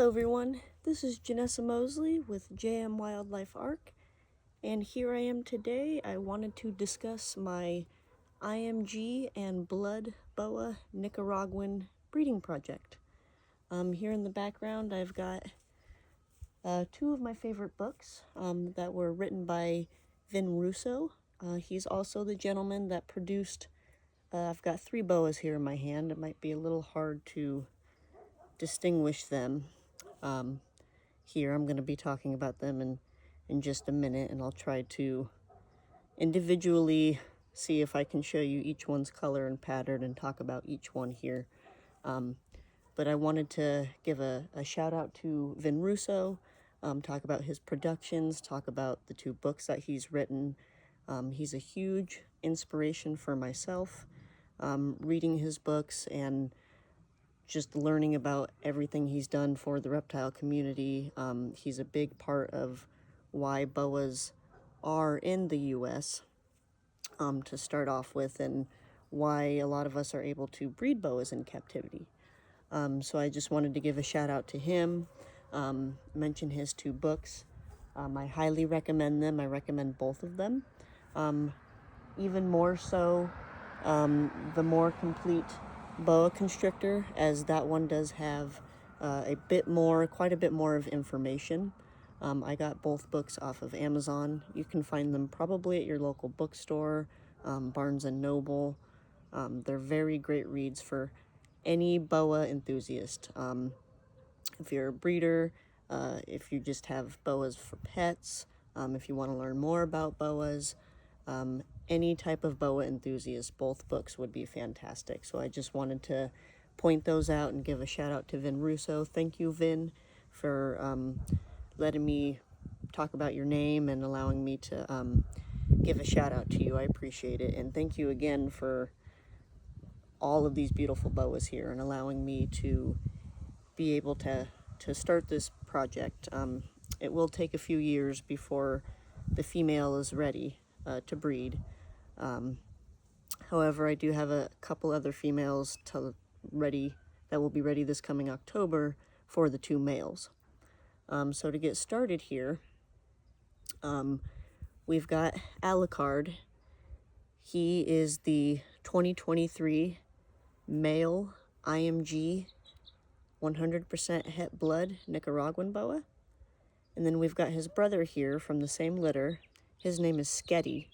Hello everyone, this is Janessa Mosley with JM Wildlife Arc, and here I am today. I wanted to discuss my IMG and Blood Boa Nicaraguan breeding project. Here in the background I've got two of my favorite books that were written by Vin Russo. He's also the gentleman that produced, I've got three boas here in my hand. It might be a little hard to distinguish them. Here I'm going to be talking about them in just a minute, and I'll try to individually see if I can show you each one's color and pattern and talk about each one here. But I wanted to give a shout out to Vin Russo, talk about his productions, talk about the two books that he's written. He's a huge inspiration for myself, reading his books and just learning about everything he's done for the reptile community. He's a big part of why boas are in the U.S. To start off with, and why a lot of us are able to breed boas in captivity. So I just wanted to give a shout out to him, mention his two books. I highly recommend them. I recommend both of them. Even more so, the more complete boa constrictor, as that one does have quite a bit more of information. I got both books off of Amazon. You can find them probably at your local bookstore, Barnes and Noble. They're very great reads for any boa enthusiast. If you're a breeder, if you just have boas for pets, if you want to learn more about boas, any type of boa enthusiast, both books would be fantastic. So I just wanted to point those out and give a shout out to Vin Russo. Thank you, Vin, for letting me talk about your name and allowing me to give a shout out to you. I appreciate it. And thank you again for all of these beautiful boas here and allowing me to be able to start this project. It will take a few years before the female is ready to breed. However, I do have a couple other females that will be ready this coming October for the two males. So to get started here, we've got Alucard. He is the 2023 male IMG 100% het blood Nicaraguan boa. And then we've got his brother here from the same litter. His name is Sketty,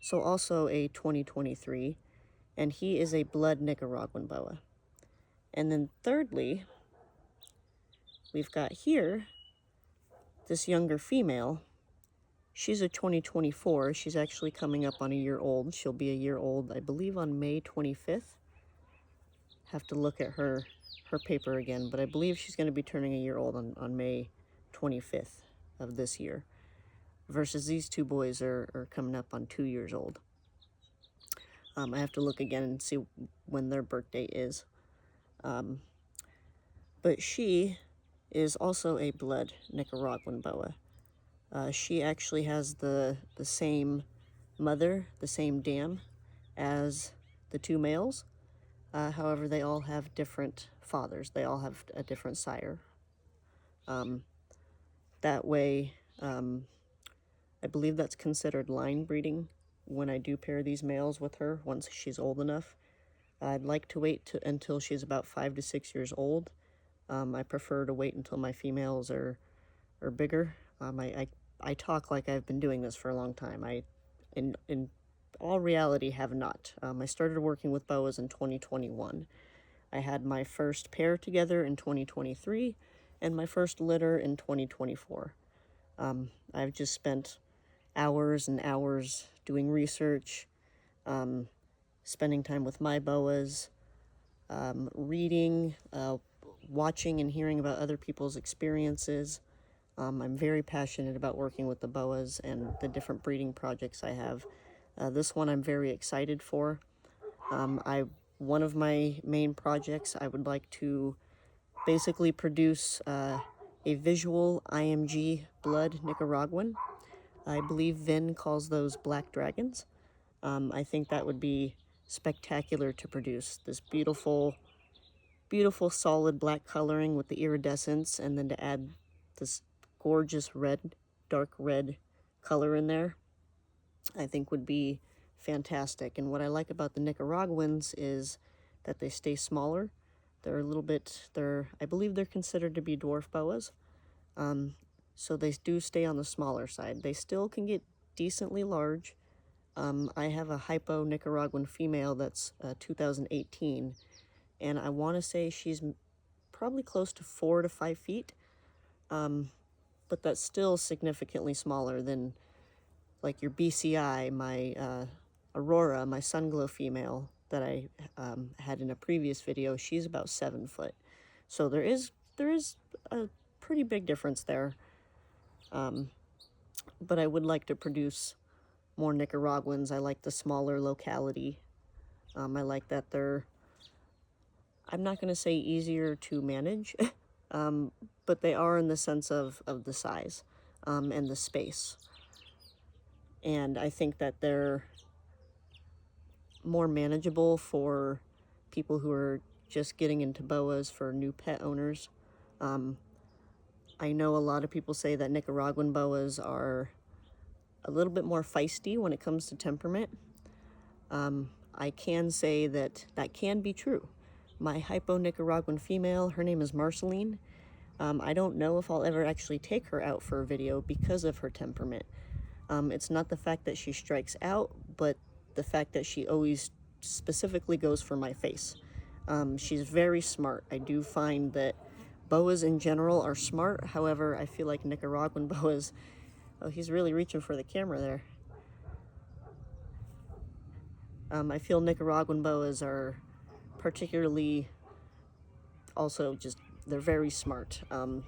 so also a 2023, and he is a blood Nicaraguan boa. And then thirdly, we've got here this younger female. She's a 2024. She's actually coming up on a year old. She'll be a year old, I believe, on May 25th. Have to look at her paper again, but I believe she's going to be turning a year old on May 25th of this year, versus these two boys are coming up on 2 years old. I have to look again and see when their birth date is. But she is also a blood Nicaraguan boa. She actually has the same mother, the same dam as the two males. However, they all have different fathers. They all have a different sire. That way, I believe that's considered line breeding when I do pair these males with her once she's old enough. I'd like to wait until she's about 5 to 6 years old. I prefer to wait until my females are bigger. I talk like I've been doing this for a long time. In all reality, have not. I started working with boas in 2021. I had my first pair together in 2023 and my first litter in 2024. I've just spent hours and hours doing research, spending time with my boas, reading, watching and hearing about other people's experiences. I'm very passionate about working with the boas and the different breeding projects I have. This one I'm very excited for. One of my main projects, I would like to basically produce a visual IMG Blood Nicaraguan. I believe Vin calls those black dragons. I think that would be spectacular to produce. This beautiful beautiful solid black coloring with the iridescence, and then to add this gorgeous red, dark red color in there, I think would be fantastic. And what I like about the Nicaraguans is that they stay smaller. They're a little bit, I believe they're considered to be dwarf boas. So they do stay on the smaller side. They still can get decently large. I have a hypo Nicaraguan female that's 2018, and I want to say she's probably close to 4 to 5 feet, but that's still significantly smaller than like your BCI, my Aurora, my Sunglow female that I had in a previous video. She's about 7 foot. So there is a pretty big difference there. But I would like to produce more Nicaraguans. I like the smaller locality. I like that they're, I'm not going to say easier to manage, but they are in the sense of the size and the space. And I think that they're more manageable for people who are just getting into boas, for new pet owners. I know a lot of people say that Nicaraguan boas are a little bit more feisty when it comes to temperament. I can say that that can be true. My hypo Nicaraguan female, her name is Marceline. I don't know if I'll ever actually take her out for a video because of her temperament. It's not the fact that she strikes out, but the fact that she always specifically goes for my face. She's very smart. I do find that boas in general are smart. However, I feel like Nicaraguan boas, oh, he's really reaching for the camera there. I feel Nicaraguan boas are particularly also just, they're very smart. And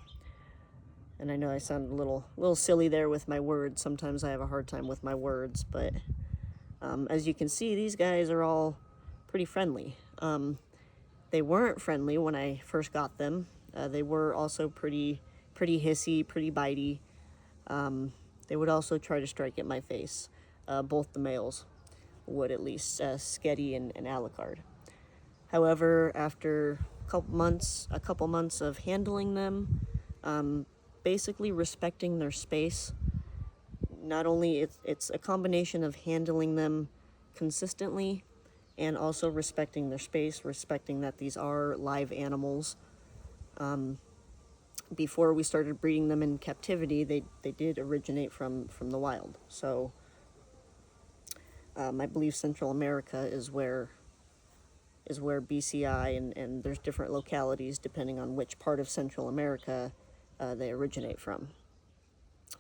I know I sound a little silly there with my words. Sometimes I have a hard time with my words, but as you can see, these guys are all pretty friendly. They weren't friendly when I first got them. They were also pretty hissy, pretty bitey. They would also try to strike at my face. Both the males would, at least, Sketty and Alucard. However, after a couple months of handling them, basically respecting their space, not only it's a combination of handling them consistently and also respecting their space, respecting that these are live animals. Before we started breeding them in captivity, they did originate from the wild. So I believe Central America is where BCI, and there's different localities depending on which part of Central America they originate from.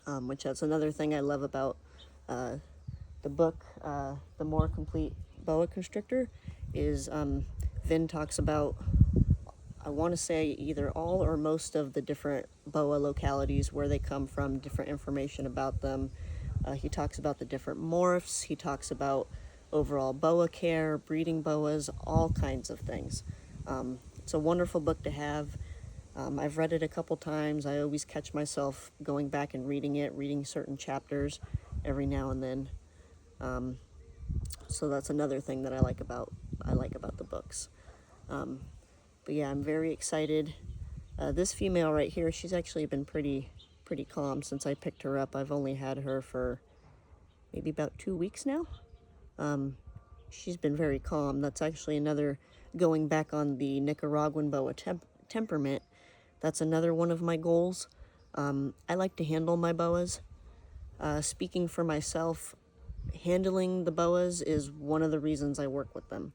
Which that's another thing I love about the book, The More Complete Boa Constrictor, is Vin talks about, I want to say, either all or most of the different boa localities, where they come from, different information about them. He talks about the different morphs. He talks about overall boa care, breeding boas, all kinds of things. It's a wonderful book to have. I've read it a couple times. I always catch myself going back and reading it, reading certain chapters every now and then. So that's another thing that I like about the books. But yeah, I'm very excited. This female right here, she's actually been pretty calm since I picked her up. I've only had her for maybe about 2 weeks now. She's been very calm. That's actually another, going back on the Nicaraguan boa temperament, that's another one of my goals. I like to handle my boas. Speaking for myself, handling the boas is one of the reasons I work with them.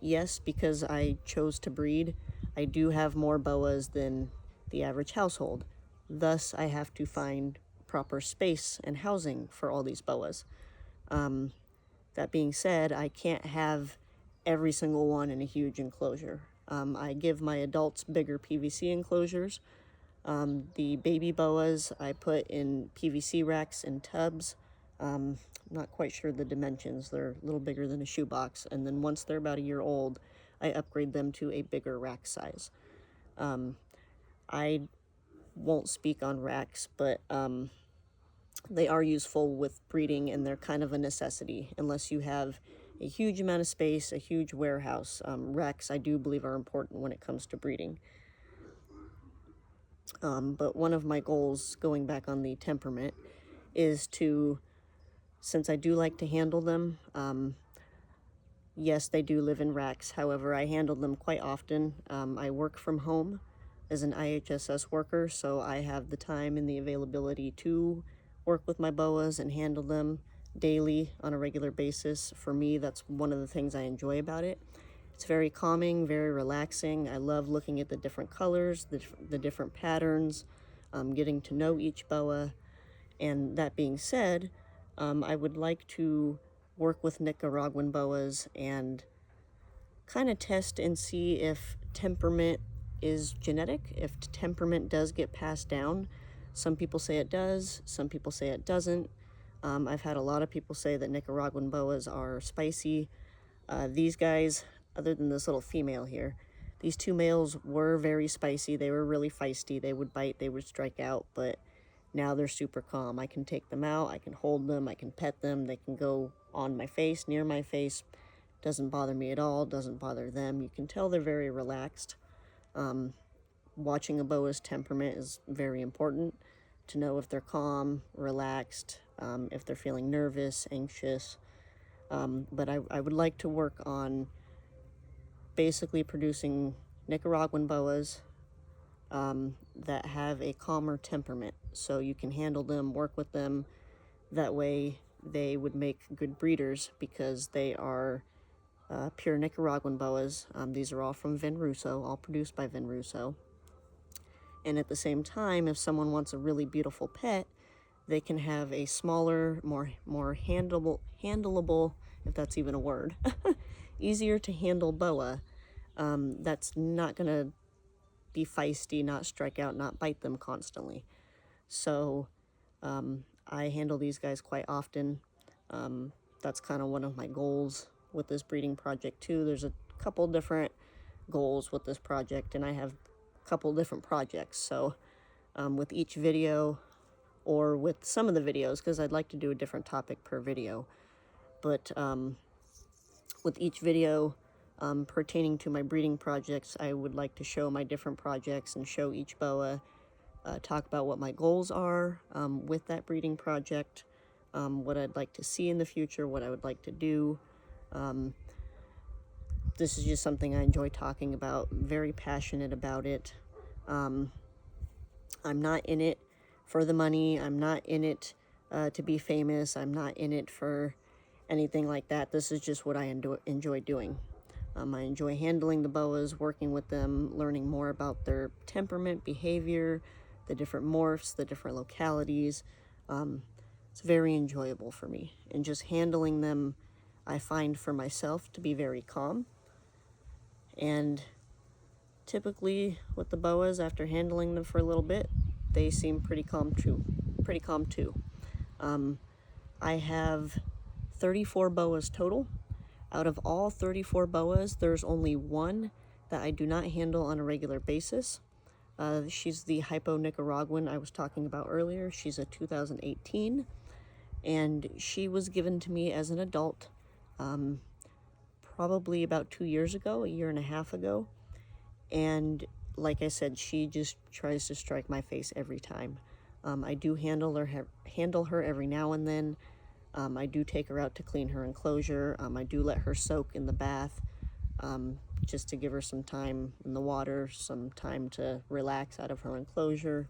Yes, because I chose to breed, I do have more boas than the average household. Thus, I have to find proper space and housing for all these boas. That being said, I can't have every single one in a huge enclosure. I give my adults bigger PVC enclosures. The baby boas I put in PVC racks and tubs. I'm not quite sure the dimensions. They're a little bigger than a shoebox. And then once they're about a year old, I upgrade them to a bigger rack size. I won't speak on racks, but they are useful with breeding, and they're kind of a necessity. Unless you have a huge amount of space, a huge warehouse. Racks, I do believe, are important when it comes to breeding. But one of my goals, going back on the temperament, is to, since I do like to handle them, yes, they do live in racks. However, I handle them quite often. I work from home as an IHSS worker, so I have the time and the availability to work with my boas and handle them daily on a regular basis. For me, that's one of the things I enjoy about it. It's very calming, very relaxing. I love looking at the different colors, the different patterns, getting to know each boa. And that being said, I would like to work with Nicaraguan boas and kind of test and see if temperament is genetic, if temperament does get passed down. Some people say it does, some people say it doesn't. I've had a lot of people say that Nicaraguan boas are spicy. These guys, other than this little female here, these two males were very spicy. They were really feisty. They would bite, they would strike out, but now they're super calm. I can take them out, I can hold them, I can pet them, they can go on my face, near my face. Doesn't bother me at all, doesn't bother them. You can tell they're very relaxed. Watching a boa's temperament is very important to know if they're calm, relaxed, if they're feeling nervous, anxious. But I would like to work on basically producing Nicaraguan boas that have a calmer temperament, so you can handle them, work with them. That way they would make good breeders because they are pure Nicaraguan boas. These are all from Vin Russo, all produced by Vin Russo. And at the same time, if someone wants a really beautiful pet, they can have a smaller, more handleable, if that's even a word, easier to handle boa that's not going to be feisty, not strike out, not bite them constantly. So I handle these guys quite often. That's kind of one of my goals with this breeding project too. There's a couple different goals with this project, and I have a couple different projects. So with each video, or with some of the videos, because I'd like to do a different topic per video, but with each video pertaining to my breeding projects, I would like to show my different projects and show each boa, talk about what my goals are with that breeding project, what I'd like to see in the future, what I would like to do. This is just something I enjoy talking about, very passionate about it. I'm not in it for the money, I'm not in it to be famous, I'm not in it for anything like that. This is just what I enjoy doing. I enjoy handling the boas, working with them, learning more about their temperament, behavior, the different morphs, the different localities. It's very enjoyable for me. And just handling them, I find for myself to be very calm. And typically with the boas, after handling them for a little bit, they seem pretty calm too. I have 34 boas total. Out of all 34 boas, there's only one that I do not handle on a regular basis. She's the Hypo Nicaraguan I was talking about earlier. She's a 2018, and she was given to me as an adult probably about 2 years ago, a year and a half ago. And like I said, she just tries to strike my face every time. I do handle her every now and then. I do take her out to clean her enclosure. I do let her soak in the bath just to give her some time in the water, some time to relax out of her enclosure.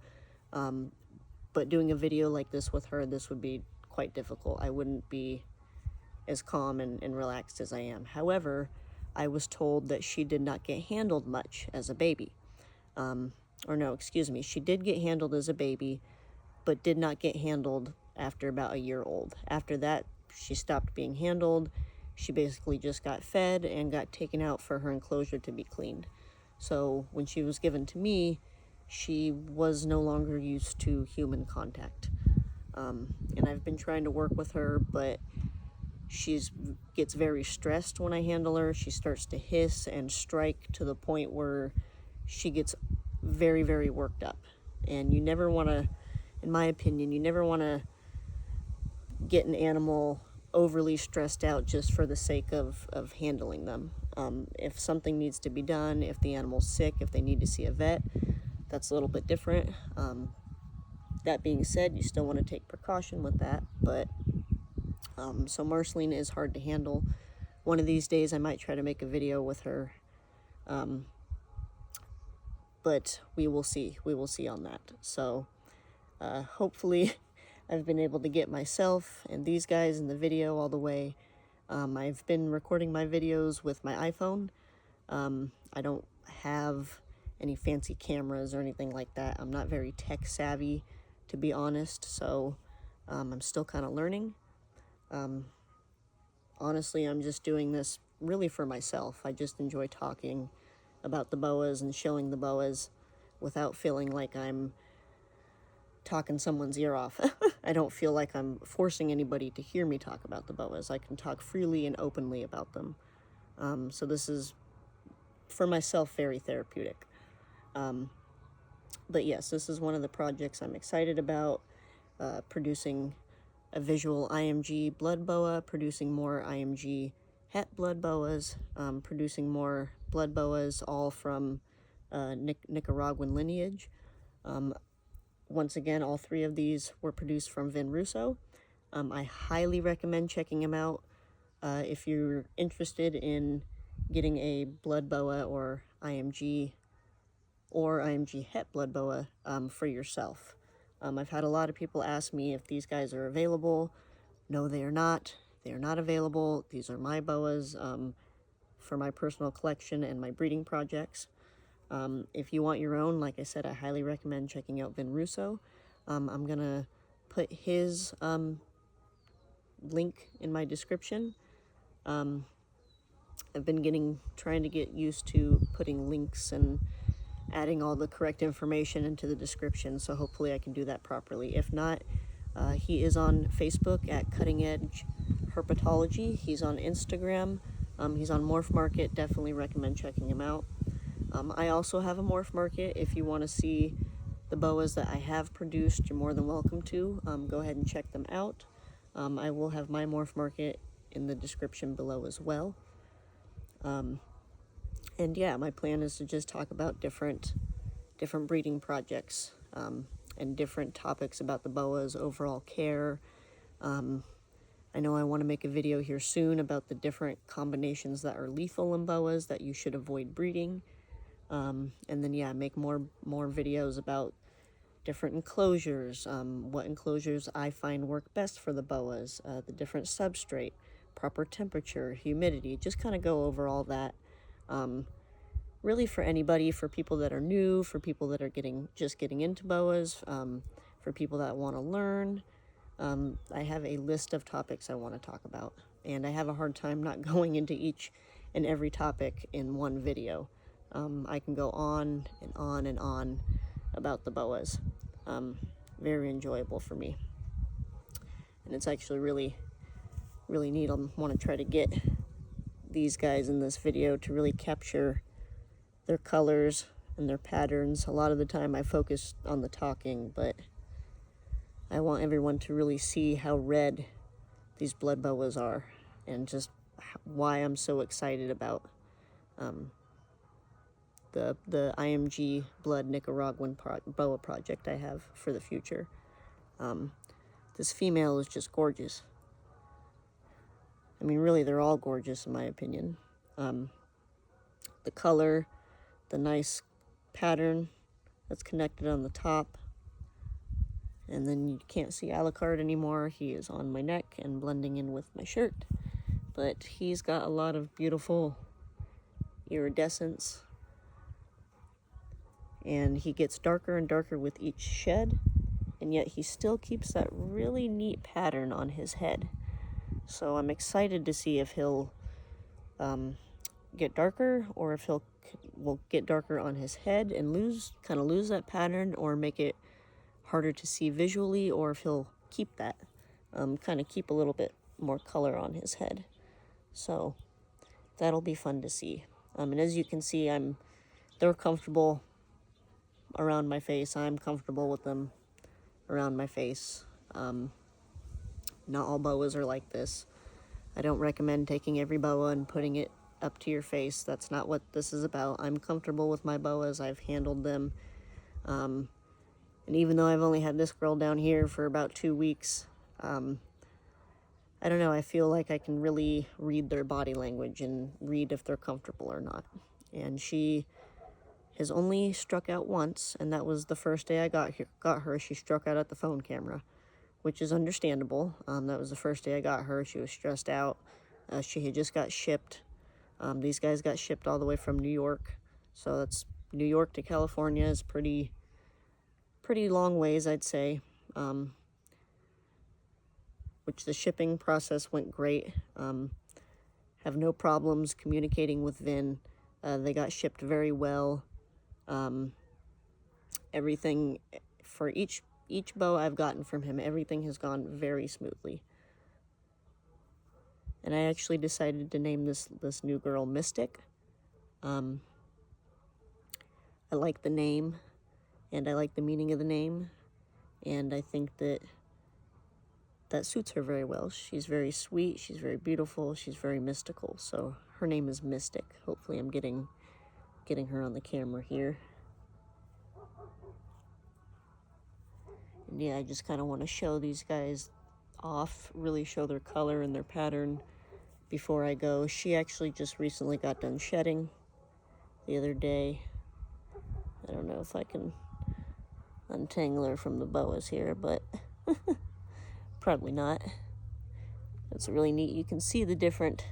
But doing a video like this with her, this would be quite difficult. I wouldn't be as calm and relaxed as I am. However, I was told that she did not get handled much as a baby. She did get handled as a baby, but did not get handled after about a year old. After that, she stopped being handled. She basically just got fed and got taken out for her enclosure to be cleaned. So when she was given to me, she was no longer used to human contact. And I've been trying to work with her, but she gets very stressed when I handle her. She starts to hiss and strike to the point where she gets very, very worked up. And you never want to, in my opinion, you never want to get an animal overly stressed out just for the sake of handling them. If something needs to be done, if the animal's sick, if they need to see a vet, that's a little bit different. That being said, you still want to take precaution with that, but so Marceline is hard to handle. One of these days I might try to make a video with her, but we will see on that. So hopefully I've been able to get myself and these guys in the video all the way. I've been recording my videos with my iPhone. I don't have any fancy cameras or anything like that. I'm not very tech savvy, to be honest, so I'm still kind of learning. Honestly, I'm just doing this really for myself. I just enjoy talking about the boas and showing the boas without feeling like I'm talking someone's ear off. I don't feel like I'm forcing anybody to hear me talk about the boas. I can talk freely and openly about them. So this is, for myself, very therapeutic. But yes, this is one of the projects I'm excited about, producing a visual IMG blood boa, producing more IMG het blood boas, producing more blood boas, all from Nicaraguan lineage. Once again, all 3 of these were produced from Vin Russo. I highly recommend checking him out if you're interested in getting a blood boa or IMG het blood boa for yourself. I've had a lot of people ask me if these guys are available. No, they are not. They are not available. These are my boas for my personal collection and my breeding projects. If you want your own, like I said, I highly recommend checking out Vin Russo. I'm going to put his link in my description. I've been trying to get used to putting links and adding all the correct information into the description, so hopefully I can do that properly. If not, he is on Facebook at Cutting Edge Herpetology. He's on Instagram. He's on Morph Market. Definitely recommend checking him out. I also have a Morph Market. If you want to see the boas that I have produced, you're more than welcome to. Go ahead and check them out. I will have my Morph Market in the description below as well. And yeah, my plan is to just talk about different breeding projects, and different topics about the boas, overall care. I know I want to make a video here soon about the different combinations that are lethal in boas that you should avoid breeding. And then yeah, make more videos about different enclosures, what enclosures I find work best for the boas, the different substrate, proper temperature, humidity, just kind of go over all that. Really for anybody, for people that are new, for people that are just getting into boas, for people that want to learn. I have a list of topics I want to talk about, and I have a hard time not going into each and every topic in one video. I can go on and on and on about the boas. Very enjoyable for me, and it's actually really neat. I want to try to get these guys in this video to really capture their colors and their patterns. A lot of the time I focus on the talking, but I want everyone to really see how red these blood boas are, and just why I'm so excited about the IMG Blood Nicaraguan Boa project I have for the future. This female is just gorgeous. I mean, really, they're all gorgeous in my opinion. The color, the nice pattern that's connected on the top, and then you can't see Alucard anymore. He is on my neck and blending in with my shirt, but he's got a lot of beautiful iridescence, and he gets darker and darker with each shed, and yet he still keeps that really neat pattern on his head. So I'm excited to see if he'll get darker, or if will get darker on his head and lose that pattern, or make it harder to see visually, or if he'll keep that, kind of keep a little bit more color on his head. So that'll be fun to see. And as you can see, they're comfortable around my face. I'm comfortable with them around my face. Not all boas are like this. I don't recommend taking every boa and putting it up to your face. That's not what this is about. I'm comfortable with my boas. I've handled them. And even though I've only had this girl down here for about 2 weeks, I don't know, I feel like I can really read their body language and read if they're comfortable or not. And she has only struck out once, and that was the first day I got her. She struck out at the phone camera, which is understandable. That was the first day I got her. She was stressed out. She had just got shipped. These guys got shipped all the way from New York. So that's New York to California is pretty long ways, I'd say. Which the shipping process went great. Have no problems communicating with Vin. They got shipped very well. Everything for each boa I've gotten from him, everything has gone very smoothly. And I actually decided to name this new girl Mystic. I like the name, and I like the meaning of the name, and I think that suits her very well. She's very sweet, she's very beautiful, she's very mystical, so her name is Mystic. Hopefully I'm getting her on the camera here. And yeah, I just kind of want to show these guys off, really show their color and their pattern before I go. She actually just recently got done shedding the other day. I don't know if I can untangle her from the boas here, but probably not. It's really neat. You can see the different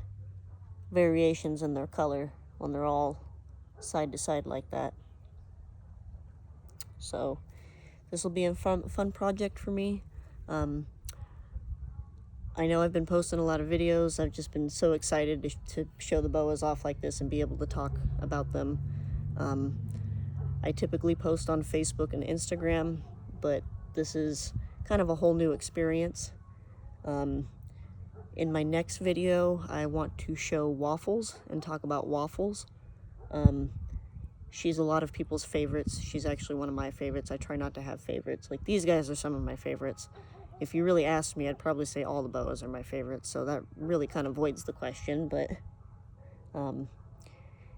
variations in their color when they're all side to side like that. So this will be a fun project for me. I know I've been posting a lot of videos. I've just been so excited to show the boas off like this and be able to talk about them. I typically post on Facebook and Instagram, but this is kind of a whole new experience. In my next video, I want to show Waffles and talk about Waffles. She's a lot of people's favorites. She's actually one of my favorites. I try not to have favorites. Like, these guys are some of my favorites. If you really asked me, I'd probably say all the boas are my favorites, so that really kind of avoids the question, but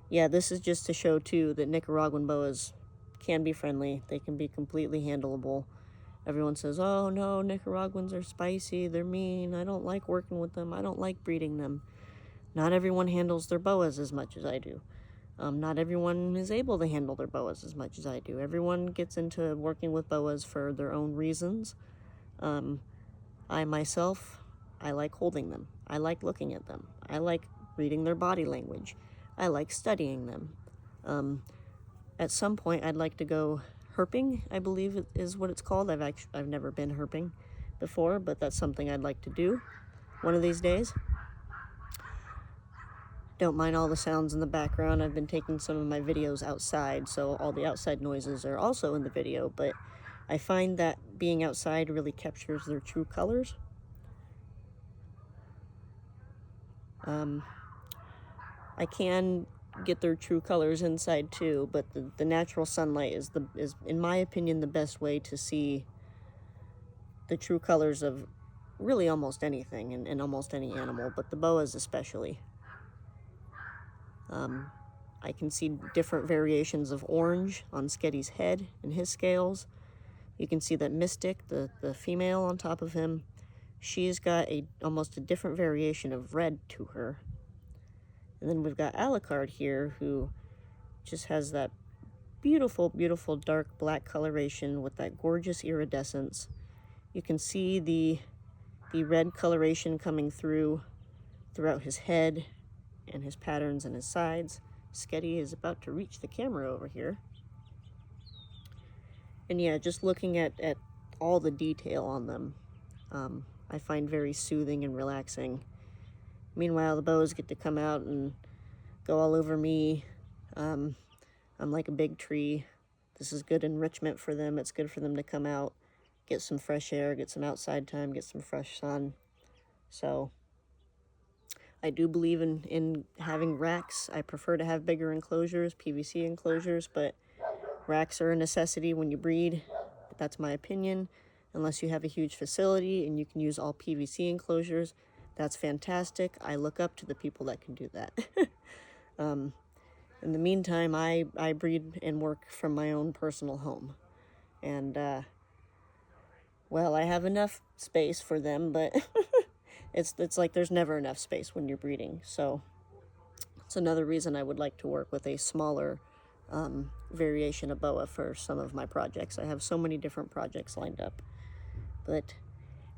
yeah, this is just to show, too, that Nicaraguan boas can be friendly. They can be completely handleable. Everyone says, oh, no, Nicaraguans are spicy, they're mean, I don't like working with them, I don't like breeding them. Not everyone handles their boas as much as I do. Not everyone is able to handle their boas as much as I do. Everyone gets into working with boas for their own reasons. I myself, I like holding them. I like looking at them. I like reading their body language. I like studying them. At some point, I'd like to go herping, I believe is what it's called. I've never been herping before, but that's something I'd like to do one of these days. Don't mind all the sounds in the background. I've been taking some of my videos outside, so all the outside noises are also in the video, but I find that being outside really captures their true colors. I can get their true colors inside too, but the natural sunlight is in my opinion the best way to see the true colors of really almost anything and almost any animal, but the boas especially. I can see different variations of orange on Sketty's head and his scales. You can see that Mystic, the female on top of him, she's got almost a different variation of red to her. And then we've got Alucard here, who just has that beautiful, beautiful dark black coloration with that gorgeous iridescence. You can see the red coloration coming throughout his head and his patterns and his sides. Sketty is about to reach the camera over here. And yeah, just looking at all the detail on them, I find very soothing and relaxing. Meanwhile, the boas get to come out and go all over me. I'm like a big tree. This is good enrichment for them. It's good for them to come out, get some fresh air, get some outside time, get some fresh sun. So I do believe in having racks. I prefer to have bigger enclosures, PVC enclosures, but racks are a necessity when you breed. That's my opinion. Unless you have a huge facility and you can use all PVC enclosures, that's fantastic. I look up to the people that can do that. In the meantime, I breed and work from my own personal home. And, well, I have enough space for them, but it's like there's never enough space when you're breeding. So it's another reason I would like to work with a smaller variation of boa for some of my projects. I have so many different projects lined up. But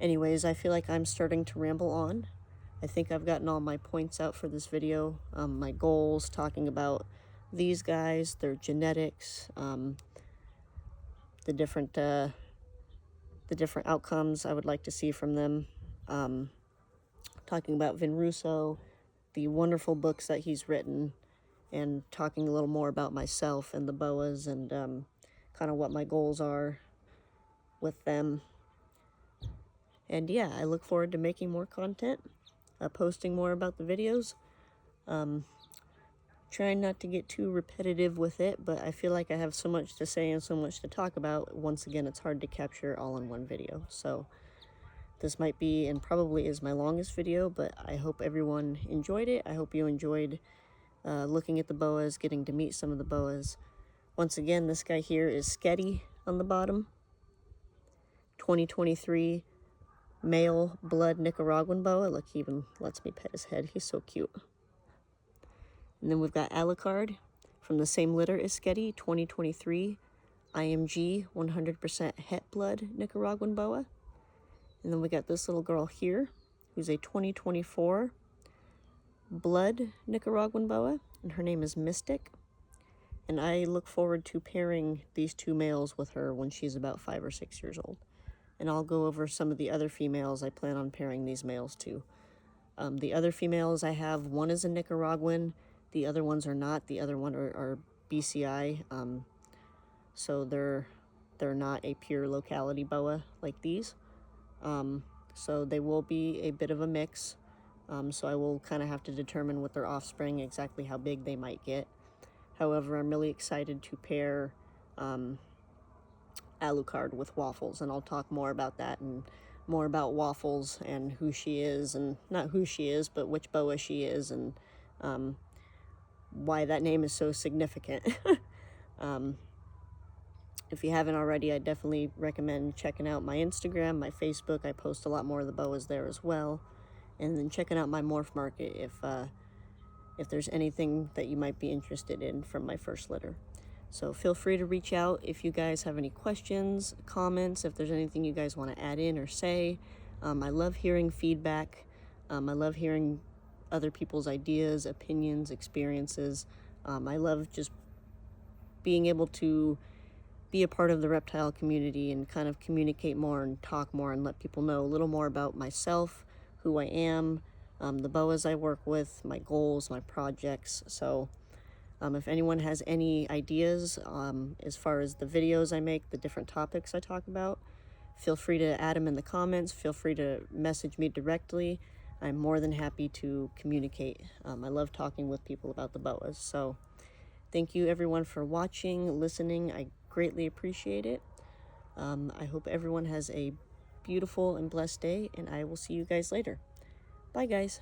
anyways, I feel like I'm starting to ramble on. I think I've gotten all my points out for this video. My goals, talking about these guys, their genetics, the different outcomes I would like to see from them. Talking about Vin Russo, the wonderful books that he's written, and talking a little more about myself and the boas and kind of what my goals are with them. And yeah, I look forward to making more content, posting more about the videos. Trying not to get too repetitive with it, but I feel like I have so much to say and so much to talk about. Once again, it's hard to capture all in one video. So this might be, and probably is, my longest video, but I hope everyone enjoyed it. I hope you enjoyed looking at the boas, getting to meet some of the boas. Once again, this guy here is Sketty on the bottom. 2023 male blood Nicaraguan boa. Look, he even lets me pet his head. He's so cute. And then we've got Alucard from the same litter as Sketty, 2023 IMG 100% het blood Nicaraguan boa. And then we got this little girl here, who's a 2024 blood Nicaraguan boa, and her name is Mystic. And I look forward to pairing these two males with her when she's about 5 or 6 years old. And I'll go over some of the other females I plan on pairing these males to. The other females I have, one is a Nicaraguan, the other ones are not. The other one are BCI, so they're not a pure locality boa like these. So they will be a bit of a mix. So I will kind of have to determine with their offspring exactly how big they might get. However, I'm really excited to pair Alucard with Waffles, and I'll talk more about that and more about Waffles and who she is, and not who she is, but which boa she is, and why that name is so significant. If you haven't already, I definitely recommend checking out my Instagram, my Facebook. I post a lot more of the boas there as well. And then checking out my morph market if there's anything that you might be interested in from my first litter. So feel free to reach out if you guys have any questions, comments, if there's anything you guys want to add in or say. I love hearing feedback. I love hearing other people's ideas, opinions, experiences. I love just being able to be a part of the reptile community and kind of communicate more and talk more and let people know a little more about myself, who I am, the boas I work with, my goals, my projects. So if anyone has any ideas as far as the videos I make, the different topics I talk about, feel free to add them in the comments. Feel free to message me directly. I'm more than happy to communicate. I love talking with people about the boas. So thank you everyone for watching, listening. I greatly appreciate it. I hope everyone has a beautiful and blessed day, and I will see you guys later. Bye, guys.